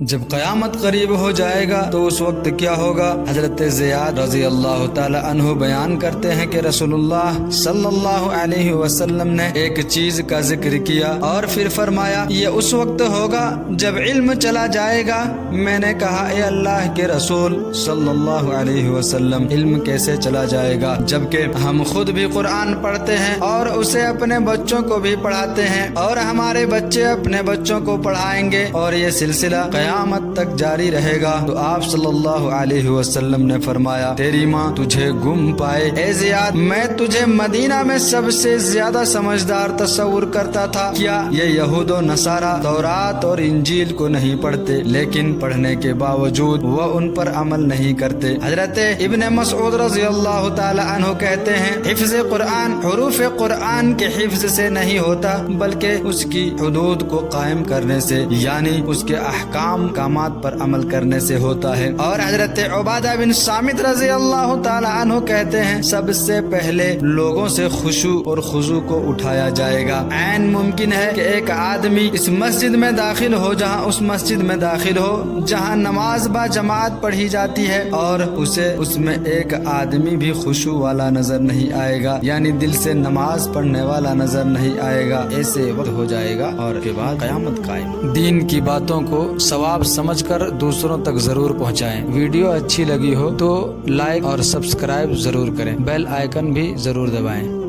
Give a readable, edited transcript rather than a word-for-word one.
جب قیامت قریب ہو جائے گا تو اس وقت کیا ہوگا؟ حضرت زیاد رضی اللہ تعالی عنہ بیان کرتے ہیں کہ رسول اللہ صلی اللہ علیہ وسلم نے ایک چیز کا ذکر کیا اور پھر فرمایا یہ اس وقت ہوگا جب علم چلا جائے گا۔ میں نے کہا اے اللہ کے رسول صلی اللہ علیہ وسلم علم کیسے چلا جائے گا جبکہ ہم خود بھی قرآن پڑھتے ہیں اور اسے اپنے بچوں کو بھی پڑھاتے ہیں اور ہمارے بچے اپنے بچوں کو پڑھائیں گے اور یہ سلسلہ قیامت تک جاری رہے گا؟ تو آپ صلی اللہ علیہ وسلم نے فرمایا تیری ماں تجھے گم پائے اے زیاد، میں تجھے مدینہ میں سب سے زیادہ سمجھدار تصور کرتا تھا۔ کیا یہ یہود و نصارہ تورات اور انجیل کو نہیں پڑھتے لیکن پڑھنے کے باوجود وہ ان پر عمل نہیں کرتے؟ حضرت ابن مسعود رضی اللہ تعالی عنہ کہتے ہیں حفظ قرآن حروف قرآن کے حفظ سے نہیں ہوتا بلکہ اس کی حدود کو قائم کرنے سے، یعنی اس کے احکامات پر عمل کرنے سے ہوتا ہے۔ اور حضرت عبادہ بن صامت رضی اللہ تعالی عنہ کہتے ہیں سب سے پہلے لوگوں سے خشوع اور خضوع کو اٹھایا جائے گا۔ عین ممکن ہے کہ ایک آدمی اس مسجد میں داخل ہو اس مسجد میں داخل ہو جہاں نماز با جماعت پڑھی جاتی ہے اور اسے اس میں ایک آدمی بھی خشوع والا نظر نہیں آئے گا، یعنی دل سے نماز پڑھنے والا نظر نہیں آئے گا۔ ایسے وقت ہو جائے گا اور کے بعد قیامت قائم۔ دین کی باتوں کو ثواب سمجھ کر دوسروں تک ضرور پہنچائیں۔ ویڈیو اچھی لگی ہو تو لائک اور سبسکرائب ضرور کریں، بیل آئیکن بھی ضرور دبائیں۔